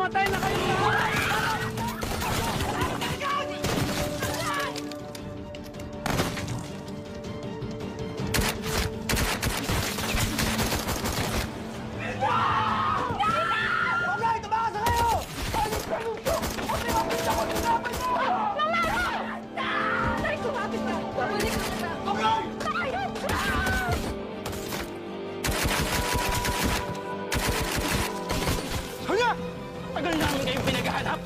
Mamatay na kayo lahat! Tagal namin kayong pinaghahanap!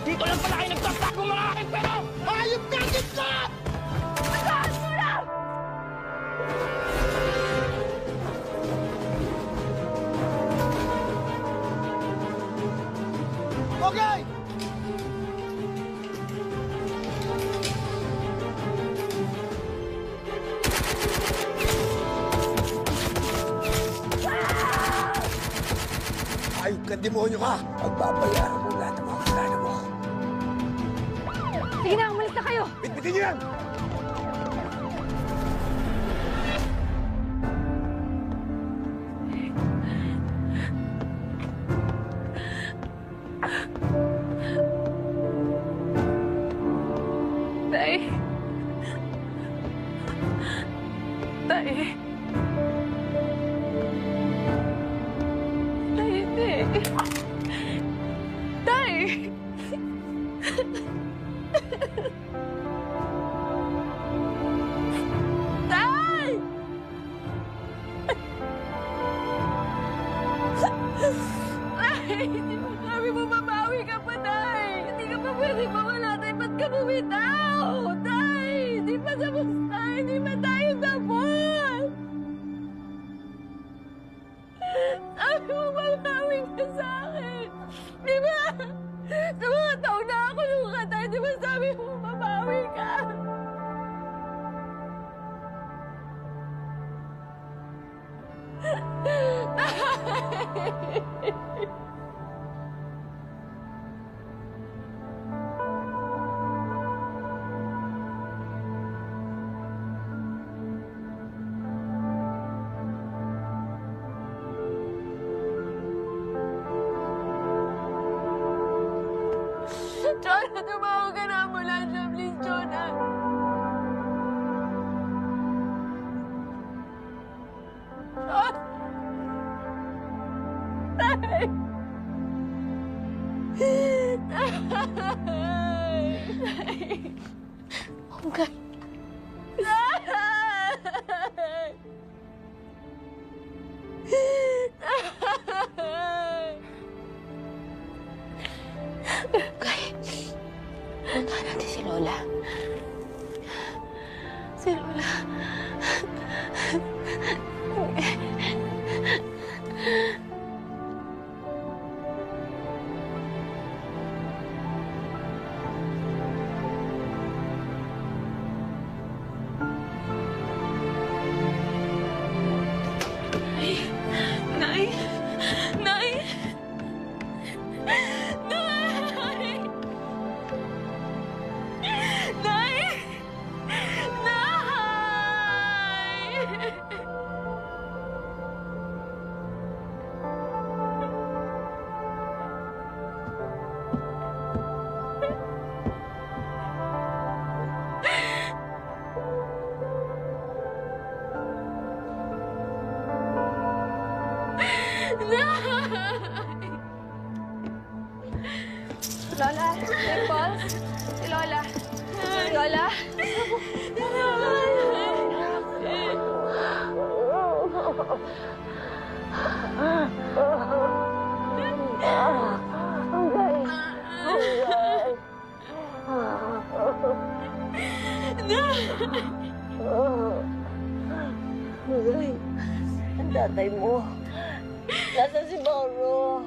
Dito lang pala kayo nagtatakong mga aking pero! Hayop ka kita! Agahan mo na! Okay! Ayop ka, demonyo ka! Pagbabayaran mo lahat ng mga kasalanan mo. Sige na, umalis na kayo! Bitbitin niyo yan! Tay. Tay. Tay, hindi. Tay. Tay! Tay, hindi mo kami mababawi ka pa, Tay. Hindi ka pa pwede mawala, Tay. Ba't ka bumitaw? Tay, hindi pa tapos, Tay. Hindi pa tayo tapos. Sabi mo, mabawi ka sa akin. Di ba? Sa mga taon na ako nung ka, Tay, di ba sabi mo, mabawi ka? Jonah, tumawag ka na ambulansya, please, Jonah. Tay! Hungay. Hungay. Puntahan natin si Lola. Si Lola. Nay! Nay! Nay! Nay! Lola, Dimple, si Lola. Lola? Hungay, ang tatay mo. Nasaan si Mauro?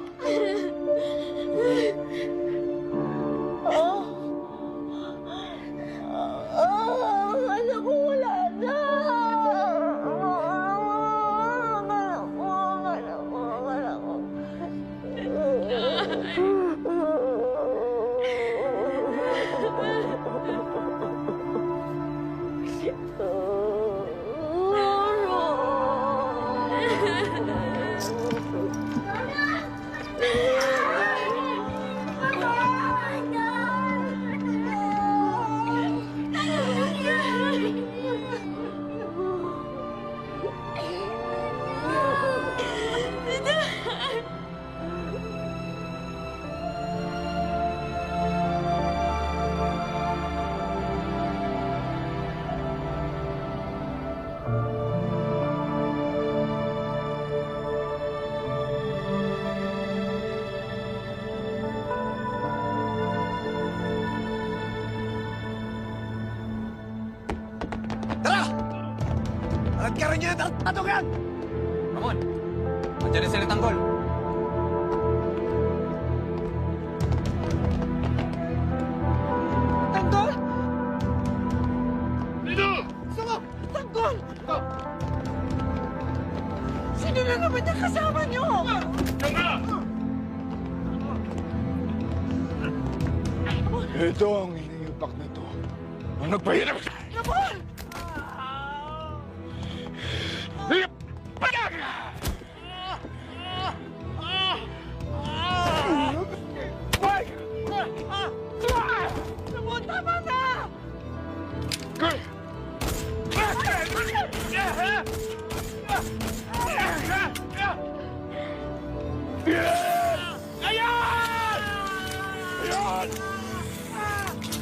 Anak ko wala na. Anak ko. Mauro. Pagkaroon niyo ng tarantadong yan! Ramon, andyan na sila Tanggol. Tanggol! Dito! Sama! Tanggol! Sino na naman yung kasama niyo? Ito ang iniipak na to. Ang nagpahirap sa... Ramon! Ramon, tama na! Ayan! Ayan!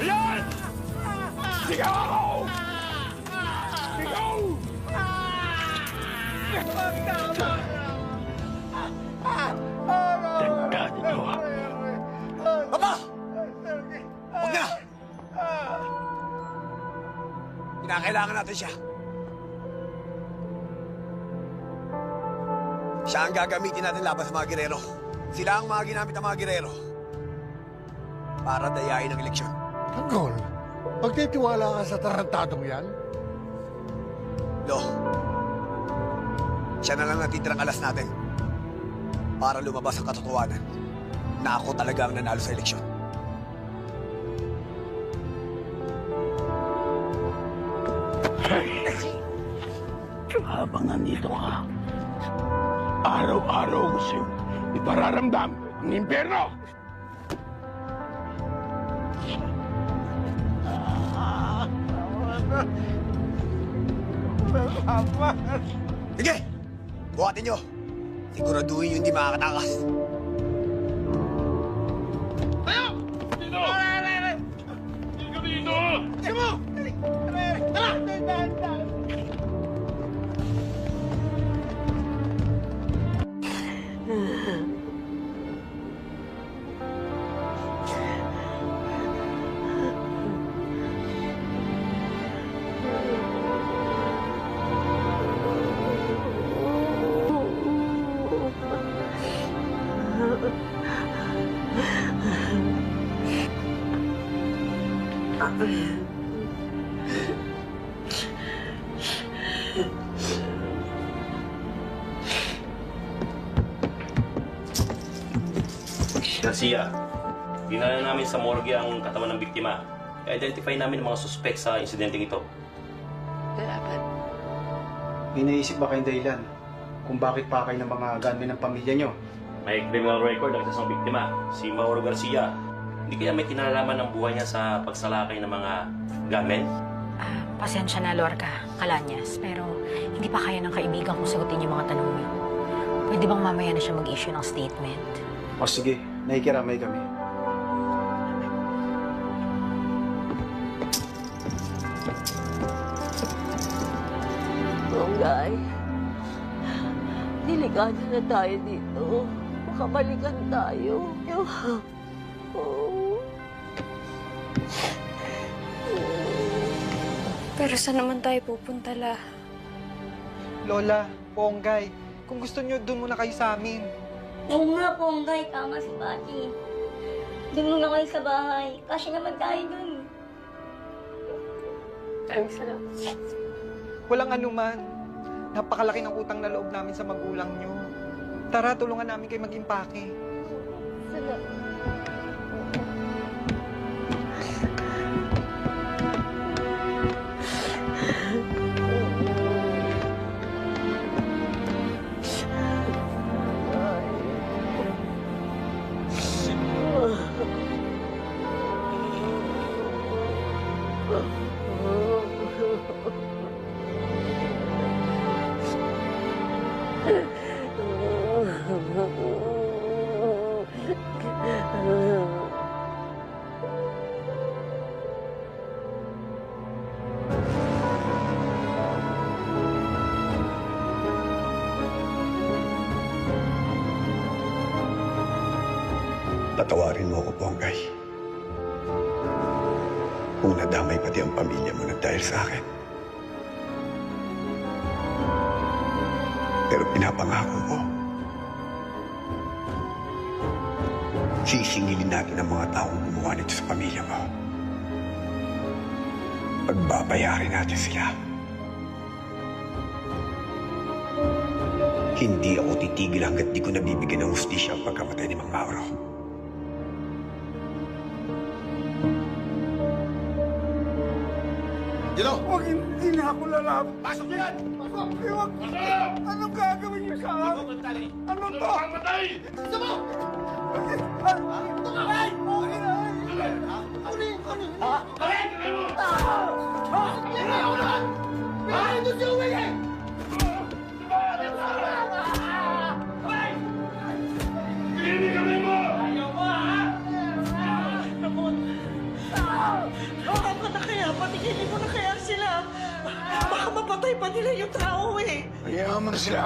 Ayan! Sigaw! Sigaw! Tanda ninyo. Papa! Huwag na! Kinakailangan natin siya. Siya ang gagamitin natin laban sa mga girero. Sila ang mga ginamit ng mga girero para dayain ang eleksyon. Tanggol, magtitiwala ka sa tarantadong yan? Lo, siya na lang natitirang alas natin para lumabas ang katotohanan na ako talaga ang nanalo sa eleksyon. Habang nandito ka, araw-araw ko sa'yo ipararamdam ang impyerno! Sige! Buhatin nyo! Siguraduhin nyo hindi makakatakas. Garcia, dinala namin sa morgue ang katawan ng biktima. I-identify namin ang mga suspek sa insidenteng ito. Salamat. May naisip ba kayong dahilan kung bakit pakay ng mga gunmen ng pamilya nyo? May criminal record ang isang biktima, si Mauro Garcia. Hindi kaya may kinalaman ng buhay niya sa pagsalakay ng mga gunmen? Pasensya na, Lorca, Kalanyas, pero hindi pa kaya ng kaibigan kong sagutin yung mga tanong niyo. Pwede bang mamaya na siya mag-issue ng statement? O sige, nakikiramay kami. Ronggay, delikado na tayo dito. Makabalikan tayo. Oh. Pero saan naman tayo pupunta, La? Lola, Ponggay, kung gusto niyo, doon muna kayo sa amin. Oo nga, Ponggay. Tama si Pati. Doon muna kayo sa bahay. Kasi naman tayo doon. Maraming salamat. Walang anuman. Napakalaki ng utang na loob namin sa magulang niyo. Tara, tulungan namin kayo mag-impake. Salamat. Patawarin mo ako, Ponggay. Kung nadamay pati ang pamilya mo na dahil sa akin. Pero pinapangako ko, sisingilin natin ang mga taong gumawa nito sa pamilya mo. Pagbabayarin natin sila. Hindi ako titigil hanggat di ko nabibigyan ng hustisya ang pagkamatay ni Mang Mauro. Dilo! Huwag, hindi na ako lalab. Pasok mo yan! Pasok! Huwag! Anong gagawin niyo sa akin? Ano to? Matay! Gusto mo? Tumabay! Okay na! Kunin! Kunin! Hindi ako lahat! Hindi ito si Uwe eh! Baka na kaya, patigilin mo na kaya sila. Baka mapatay pa nila yung tao eh. Hayaan mo na sila.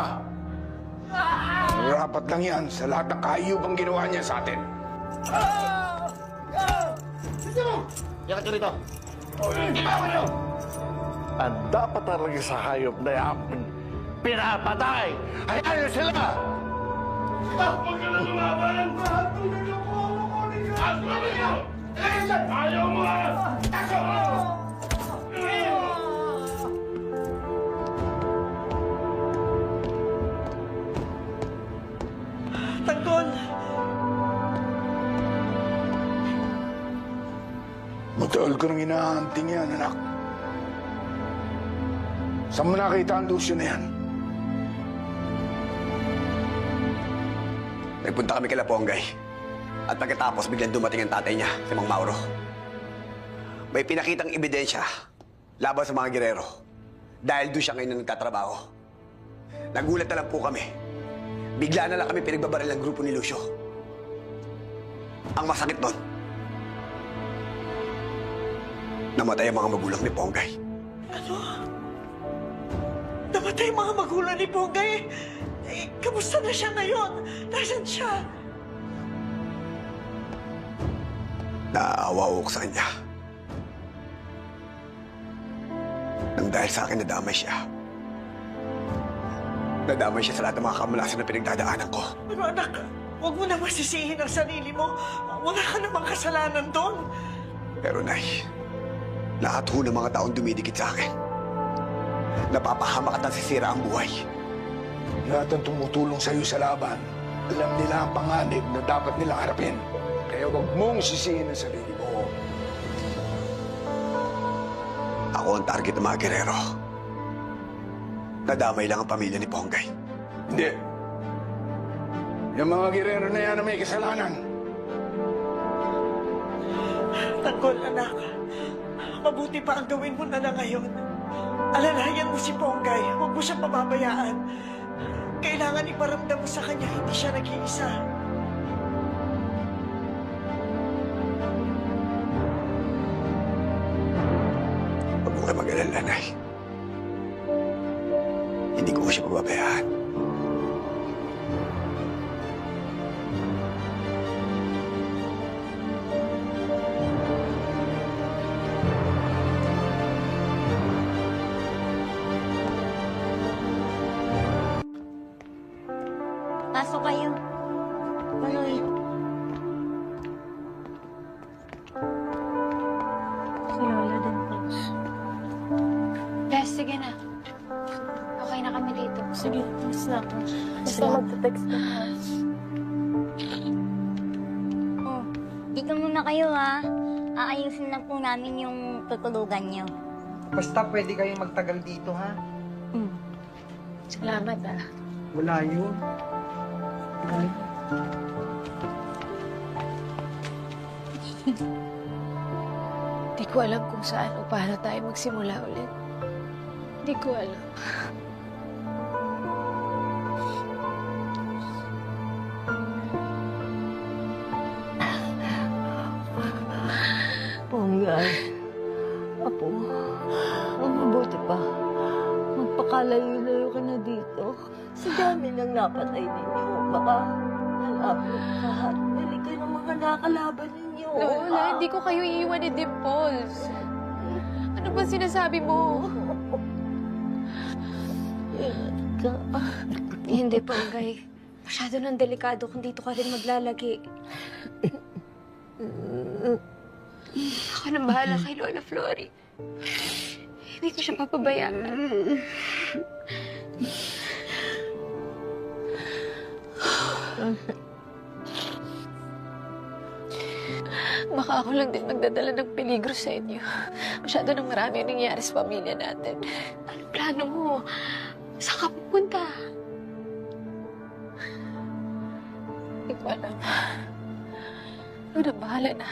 Rapat lang yan sa lahat ng kaayubang ginawa niya sa atin. Gusto mo? Yakat ka rito. Hindi ba ako nyo? Ang dapat talaga sa hayop na yan, pinapatay! Hayaan nyo sila! Huwag ka na lumaban! Tulad lang po ako kunin ka! Tulad nyo! Ayaw mo ha! Tasok mo! Tanggol! Matagal ko nang inahanting yan, anak. Saan mo nakita ang Lucio na yan? Nagpunta kami kay Ponggay. At pagkatapos biglang dumating ang tatay niya, si Mang Mauro. May pinakitang ebidensya laban sa mga Guerrero. Dahil doon siya ngayon nagtatrabaho. Nagulat na lang po kami. Bigla na lang kami pinagbabaril ng grupo ni Lucio. Ang masakit nun, namatay ang mga magulang ni Ponggay. Ano? Namatay ang mga magulang ni Ponggay. Eh, kamusta na siya ngayon? Nasaan siya? Naaawa ko sa kanya. Nang dahil sa akin nadamay siya. Nadamay siya sa lahat ng mga kamalasan na pinagdadaanan ko. Pero anak, huwag mo na masisihin ang sarili mo. Wala ka namang kasalanan doon. Pero Nay, lahat ho ng mga taong dumidikit sa akin. Napapahamak at nasisira ang buhay. Lahat ng tumutulong sa iyo sa laban, alam nila ang panganib na dapat nila harapin. Kaya huwag mong sisihin ang sarili mo. Ako ang target ng mga Guerrero. Nadamay lang ang pamilya ni Ponggay. Hindi. Yung mga Guerrero na yan na may kasalanan. Tanggol, anak. Mabuti pa ang gawin mo na lang ngayon. Alalayan mo si Ponggay. Huwag mo siyang pababayaan. Kailangan iparamdam mo sa kanya hindi siya nag-iisa. Huwag mo kayo mag-alala, Nay. Hindi ko siya pababayaan. Pasok kayo. Ay, Si Lola din po. Bes, sige na. Okay na kami dito. sige, miss na ako. Basta magte-text ka ha. Oh, dito muna kayo ha. Aayusin na po namin yung tutulugan niyo. Basta pwede kayong magtagal dito, ha? Salamat ah. Wala yun. Di ko alam kung saan o paano tayo magsimula ulit. Di ko alam. Ponggay, Apo, ang mabuti pa. Magpakalayo-layo ka na dito. Sa dami ng napatay ninyo, baka malapit lahat. Balik kayo ng mga nakalaban ninyo. Lola, hindi ko kayo iiwan ni Dimples. Ano ba sinasabi mo? Ingat ka. Hindi, Ponggay. Masyado nang delikado kung dito ka rin maglalagi. Ako nang bahala kay Lola Flory. Hindi ko siya papabayaan. Baka ako lang din magdadala ng peligro sa inyo. Masyado nang marami ang nangyayari sa pamilya natin. Anong plano mo? Saan ka pupunta? Hindi ko alam. Ikaw na bahala na.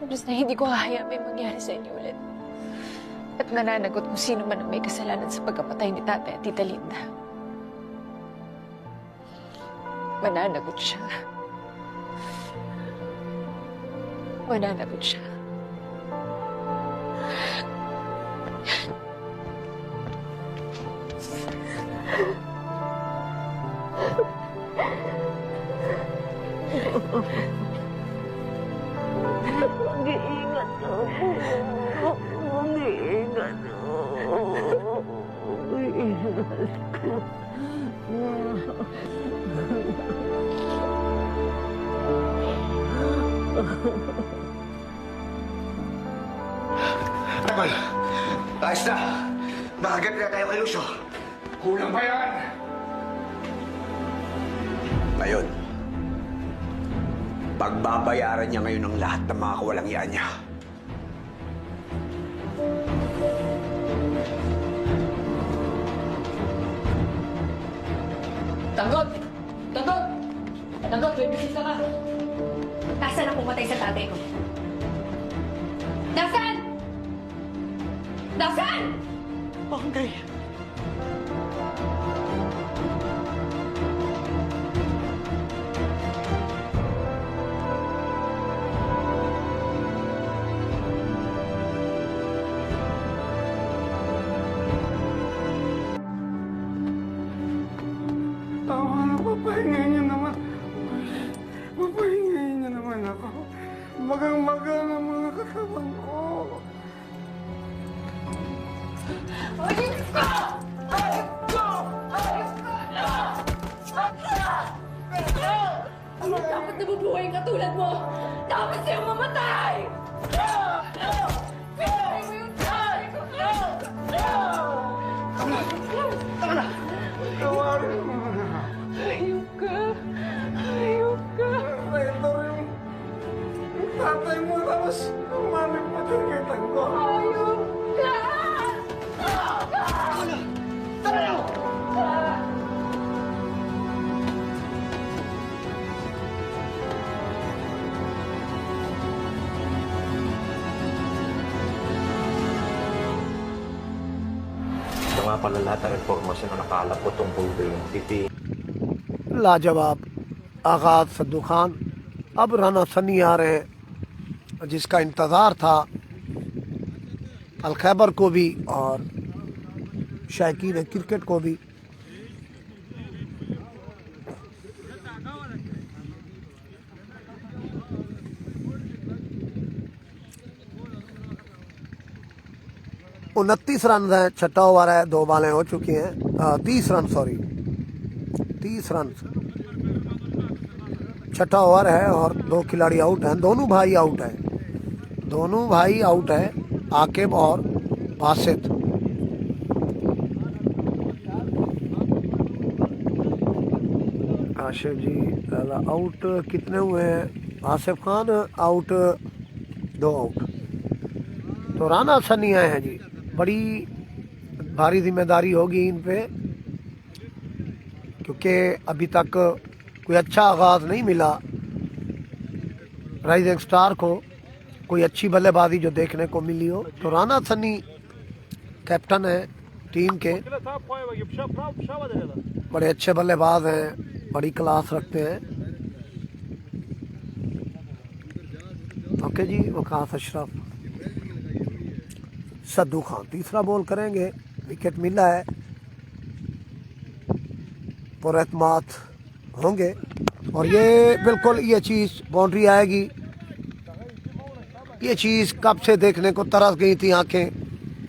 Basta hindi ko hahayaan may mangyari sa inyo ulit. At mananagot kung sino man ang may kasalanan sa pagkapatay ni Tatay at Tita Linda. Mananagot siya. Mananagot siya. Mag-iingat ako. Mag-iingat ako. Mag-iingat ko. Tangol! Ayos na! Nakagat na tayo kay Lucio. Kulang pa yan! Ngayon, pagbabayaran niya ngayon ang lahat ng mga kawalang iyan niya. Tanggol! Tanggol! Tanggol, may bisita ka. Nasaan ang pumatay sa tatay ko? Nasaan? Nasaan? Ponggay. Tawa na, papahingay niyo naman. Papahingay niyo naman ako. Magang-maga ng mga katawan ko. Ayos ka! Ayos ka! Ayos ka na! Ano dapat nabubuhay ang katulad mo? Dapat siyang mamatay! Pinay mo yung tatay ko! Tawarin mo na. Ayok ka! Ayok ka! Ito yung tatay mo, tapos umamin pa din kay Tanggol. Ayok ka! Tara na! Ito nga pala lahat ng informasyon na nakalap ko tungkol kay Titi. लाजवाब आगाज सद्दू खान अब राना सन्नी आ रहे हैं जिसका इंतज़ार था अल खैबर को भी और शायकीन क्रिकेट को भी। उनतीस रन है, छठा ओवर है, 2 बॉलें हो चुकी हैं। 30 रन, सॉरी 30 रन, छठा ओवर है और 2 खिलाड़ी आउट हैं। दोनों भाई आउट हैं, दोनों भाई आउट हैं, आकिब और बासित। आशिफ जी आउट कितने हुए हैं? आसिफ खान आउट, 2 आउट। तो राना सन्नी आए हैं जी, बड़ी भारी जिम्मेदारी होगी इन पे, क्योंकि अभी तक कोई अच्छा आगाज़ नहीं मिला राइजिंग स्टार को, कोई अच्छी बल्लेबाजी जो देखने को मिली हो। तो राना सन्नी कैप्टन है टीम के, बड़े अच्छे बल्लेबाज हैं, बड़ी क्लास रखते हैं। ओके जी, वकास अशरफ, सद्दू खान तीसरा बॉल करेंगे, विकेट मिला है, पुरएतमाद होंगे और ये बिल्कुल ये चीज़ बाउंड्री आएगी। ये चीज़ कब से देखने को तरस गई थी आंखें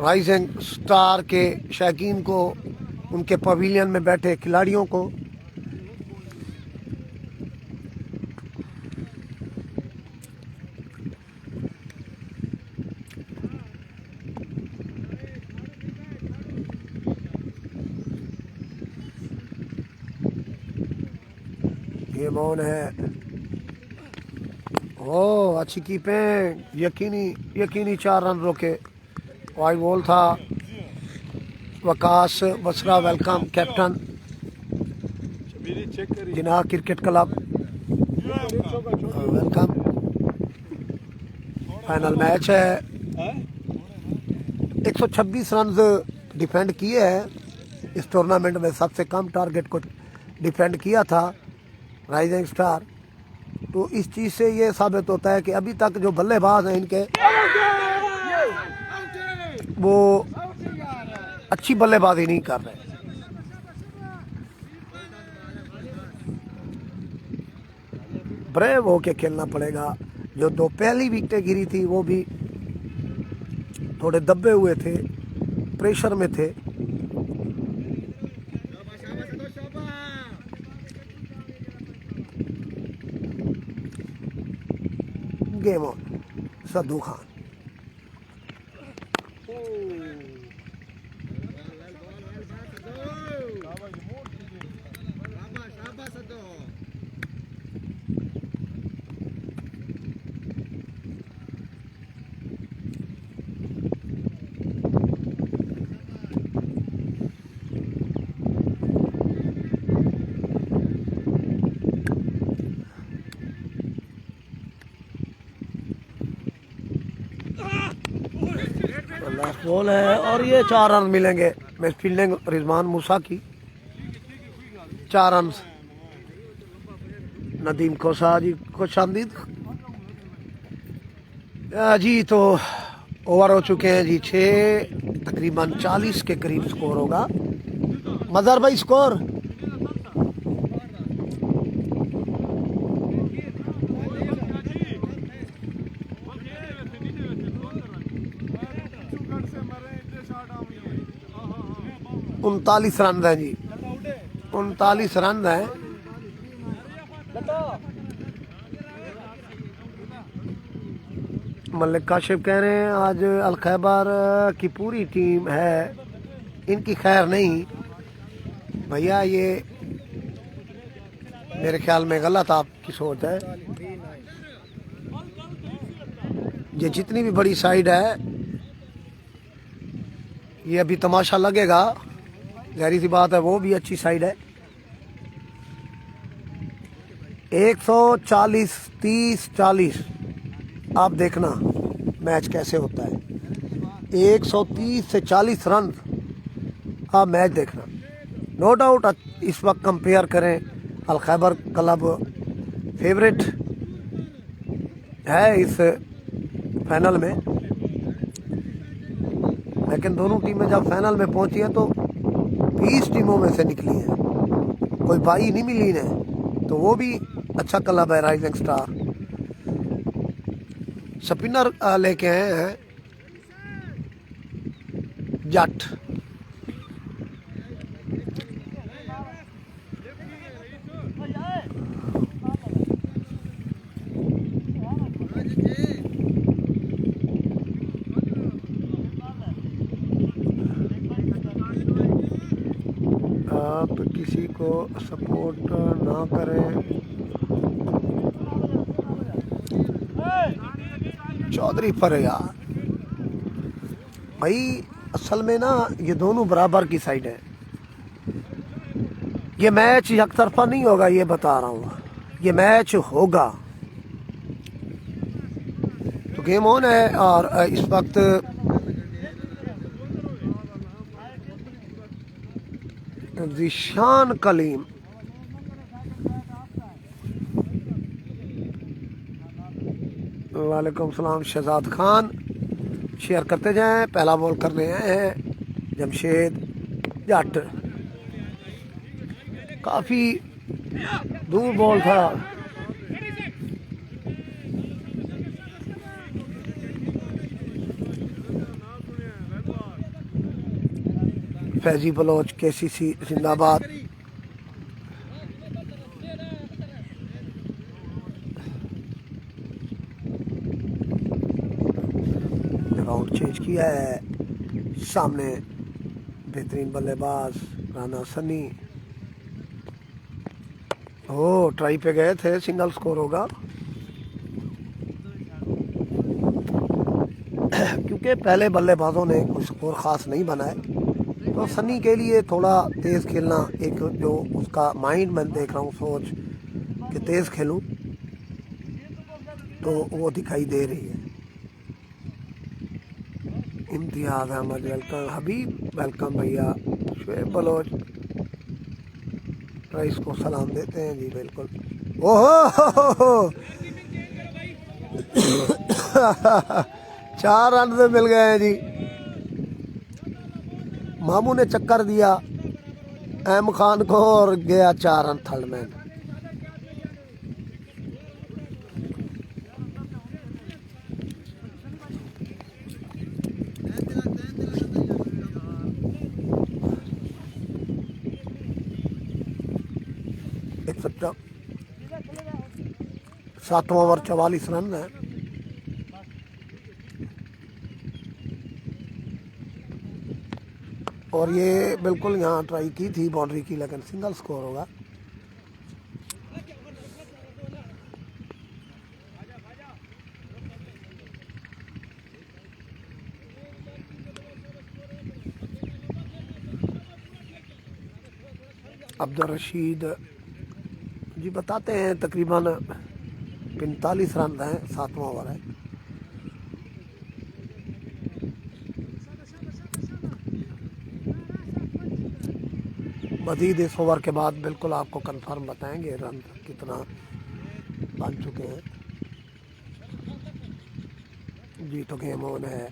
राइजिंग स्टार के शौकीन को उनके पवेलियन में बैठे खिलाड़ियों को। गेम ऑन है। ओ अच्छी कीपिंग, यकीनी 4 रन रोके। वाइड बॉल था। Waqas Basra welcome captain Jinnah cricket club welcome. Final match है। 126 रन डिफेंड किए हैं इस टूर्नामेंट में। सबसे कम टारगेट को डिफेंड किया था राइजिंग स्टार। तो इस चीज से ये साबित होता है कि अभी तक जो बल्लेबाज हैं इनके वो अच्छी बल्लेबाजी नहीं कर रहे। ब्रेव होके खेलना पड़ेगा। जो 2 पहली विकेटें गिरी थी वो भी थोड़े दबे हुए थे, प्रेशर में थे। Game on. सद्दू खान बॉल है और ये 4 रन मिलेंगे। मैच फील्डिंग रिजवान मूसा की। 4 रन। नदीम खोसा जी खुशामदीद जी। तो ओवर हो चुके हैं जी 6, तकरीबन 40 के करीब स्कोर होगा। मजहर भाई स्कोर 39 रन है जी। 39 रन है। मलिक काशिफ कह रहे हैं आज अल खैबर की पूरी टीम है, इनकी खैर नहीं। भैया ये मेरे ख्याल में गलत आपकी सोच है। ये जितनी भी बड़ी साइड है ये अभी तमाशा लगेगा, जाहिर सी बात है वो भी अच्छी साइड है। 140 30 40 आप देखना मैच कैसे होता है। 130 से 40 रन आप मैच देखना। नो डाउट इस वक्त कंपेयर करें अल खैबर क्लब फेवरेट है इस फाइनल में, लेकिन दोनों टीमें जब फाइनल में पहुंची हैं तो 20 टीमों में से निकली हैं, कोई बाई नहीं मिली इन्हें। तो वो भी अच्छा क्लब है राइजिंग स्टार। स्पिनर लेके आए हैं जट। आप किसी को सपोर्ट ना करें। चौधरी पर यार भाई असल में ना ये दोनों बराबर की साइड है। ये मैच एक तरफा नहीं होगा, ये बता रहा हूँ। ये मैच होगा। तो गेम ऑन है और इस वक्त जिशान कलीम वालेकुम सलाम शहजाद खान शेयर करते जाएं। पहला बॉल करने आए हैं जमशेद जट। काफी दूर बॉल था। फैजी बलोच KCC जिंदाबाद। राउंड चेंज किया है, सामने बेहतरीन बल्लेबाज राना सनी। ओ ट्राई पे गए थे, सिंगल स्कोर होगा क्योंकि पहले बल्लेबाजों ने कोई स्कोर ख़ास नहीं बनाए, तो सनी के लिए थोड़ा तेज़ खेलना, एक जो उसका माइंड मैं देख रहा हूँ सोच कि तेज़ खेलूँ, तो वो दिखाई दे रही है। इम्तियाज़ अहमद वेलकम, हबीब वेलकम भैया, शुएब बलोच रईस को सलाम देते हैं जी, बिल्कुल। ओहो 4 रन से मिल गए हैं जी। मामू ने चक्कर दिया अहम खान को और गया 4 रन थर्ड मैन। एक 7वां ओवर 44 रन है। और ये बिल्कुल यहाँ ट्राई की थी बाउंड्री की, लेकिन सिंगल स्कोर होगा। अब्दुल रशीद जी बताते हैं तकरीबन 45 रन हैं, 7वां ओवर है। मजीद इस ओवर के बाद बिल्कुल आपको कंफर्म बताएंगे रन कितना बन चुके हैं जी। तो गेम ऑन है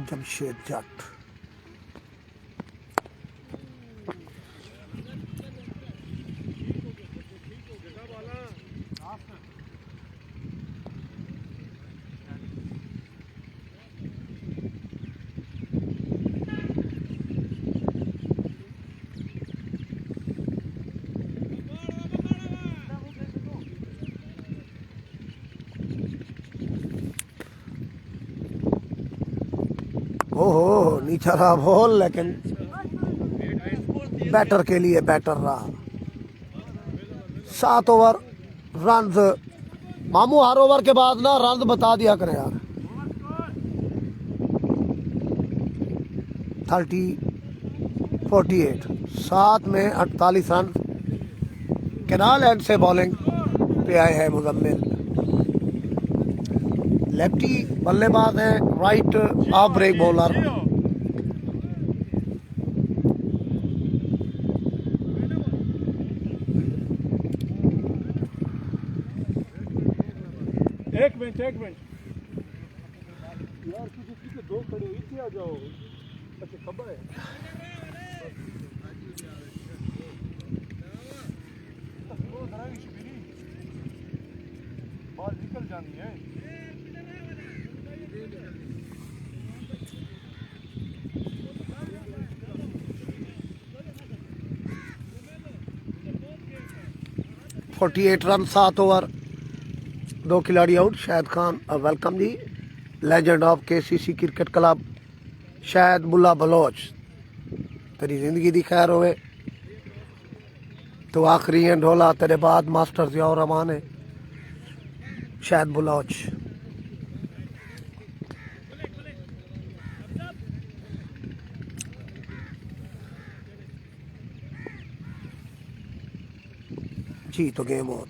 जमशेद जट। ओहो नीचा रहा बॉल, लेकिन बैटर के लिए बैटर रहा। 7 ओवर रन। मामू हर ओवर के बाद ना रन बता दिया करें यार। 48 7 में 48 रन। केनाल एंड से बॉलिंग पे आए हैं मुजम्मिल। लेफ्टी बल्लेबाज है, राइट ऑफ ब्रेक बॉलर। एक मिनट यार, किसी के 2 खड़े इथे आ जाओ। अच्छा खबर है बाल निकल जानी है। फोर्टी 48 रन 7 ओवर, 2 खिलाड़ी out. Shahid Khan welcome ji, legend of KCC cricket club. शायद बुल्ला बलोच तेरी जिंदगी दी खैर होवे, तो आखिरी एंड होला तेरे बाद मास्टर जियाउर रहमान है। शायद बलोच जी। तो गेम ऑन।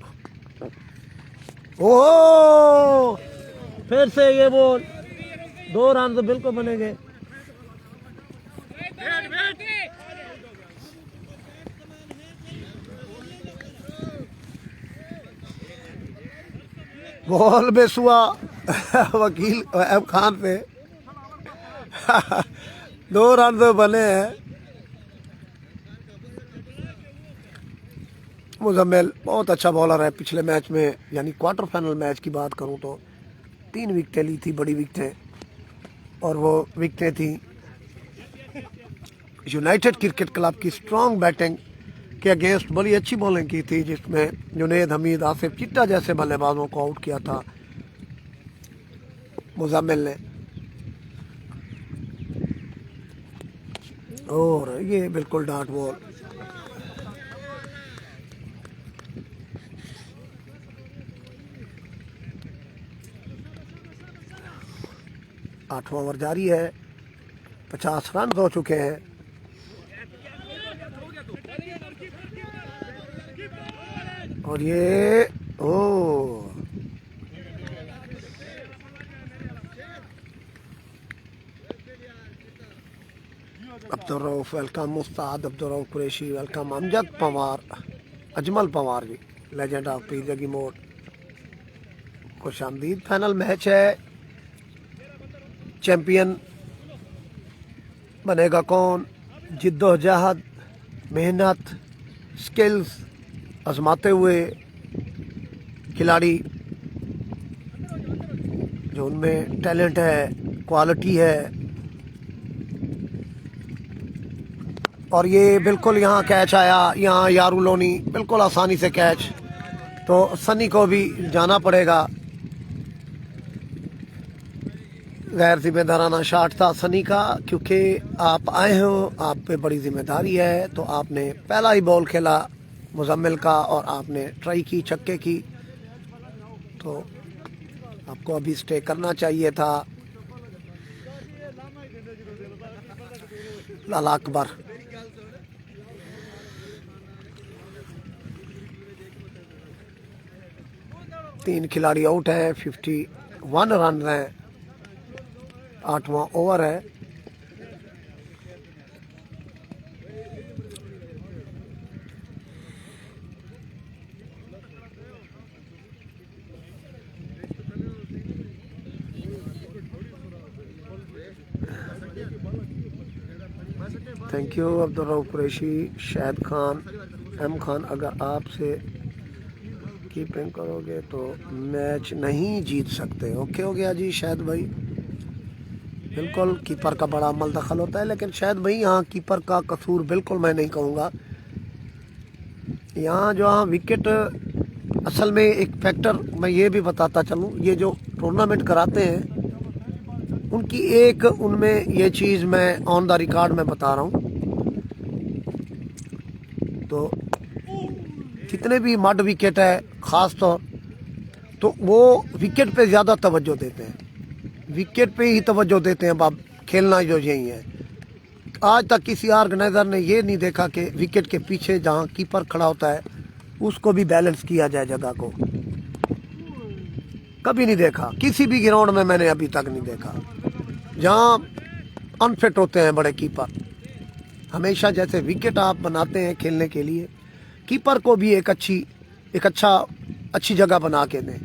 ओह फिर से ये बॉल, 2 रन तो बिल्कुल बनेंगे। बॉल बेसुआ वकील एम खान पे 2 रन तो बने हैं। मुजम्मिल बहुत अच्छा बॉलर है। पिछले मैच में यानी क्वार्टर फाइनल मैच की बात करूं तो 3 विकेटें ली थी, बड़ी विकेटें, और वो विकेटें थी यूनाइटेड क्रिकेट क्लब की स्ट्रॉन्ग बैटिंग के अगेंस्ट बड़ी अच्छी बॉलिंग की थी, जिसमें जुनैद हमीद, आसिफ चिट्टा जैसे बल्लेबाजों को आउट किया था मुजम्मिल ने। और ये बिल्कुल डॉट बॉल। आठवां ओवर जारी है, 50 रन हो चुके हैं। और ये अब्दुल रऊफ वेलकम, मुस्ताद अब्दुल रऊफ कुरैशी वेलकम, अमजद पवार, अजमल पवार जी लेजेंड ऑफ पी जगी मोड, खुश आमदीद। फाइनल मैच है, चैंपियन बनेगा कौन? जिद्दोजहद, मेहनत, स्किल्स आजमाते हुए खिलाड़ी, जो उनमें टैलेंट है, क्वालिटी है। और ये बिल्कुल यहाँ कैच आया, यहाँ यारू लोनी बिल्कुल आसानी से कैच, तो सनी को भी जाना पड़ेगा। गैर जिम्मेदाराना शॉट था सनी का, क्योंकि आप आए हो, आप पे बड़ी जिम्मेदारी है। तो आपने पहला ही बॉल खेला मुजम्मिल का और आपने ट्राई की छक्के की, तो आपको अभी स्टे करना चाहिए था। अल्लाह अकबर। तीन खिलाड़ी आउट है, 51 रन हैं, 8वां ओवर है। थैंक यू अब्दुल रऊफ कुरैशी, शाहिद खान, एम खान। अगर आपसे कीपिंग करोगे तो मैच नहीं जीत सकते। ओके हो गया जी शाहिद भाई। बिल्कुल कीपर का बड़ा अमल दखल होता है, लेकिन शायद भाई यहाँ कीपर का कसूर बिल्कुल मैं नहीं कहूँगा। यहाँ जो विकेट, असल में एक फैक्टर मैं ये भी बताता चलूँ, ये जो टूर्नामेंट कराते हैं उनकी एक, उनमें ये चीज़ मैं ऑन द रिकॉर्ड में बता रहा हूँ, तो जितने भी मड विकेट है ख़ास तौर, तो वो विकेट पे ज़्यादा तवज्जो देते हैं, विकेट पे ही तवज्जो देते हैं। बाब खेलना जो यही है। आज तक किसी ऑर्गेनाइजर ने ये नहीं देखा कि विकेट के पीछे जहाँ कीपर खड़ा होता है उसको भी बैलेंस किया जाए जगह को, कभी नहीं देखा। किसी भी ग्राउंड में मैंने अभी तक नहीं देखा जहाँ अनफिट होते हैं बड़े कीपर। हमेशा जैसे विकेट आप बनाते हैं खेलने के लिए, कीपर को भी एक अच्छी जगह बना के दें।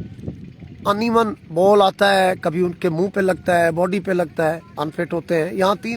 अनइवन बॉल आता है, कभी उनके मुंह पे लगता है, बॉडी पे लगता है, अनफिट होते हैं। यहाँ 3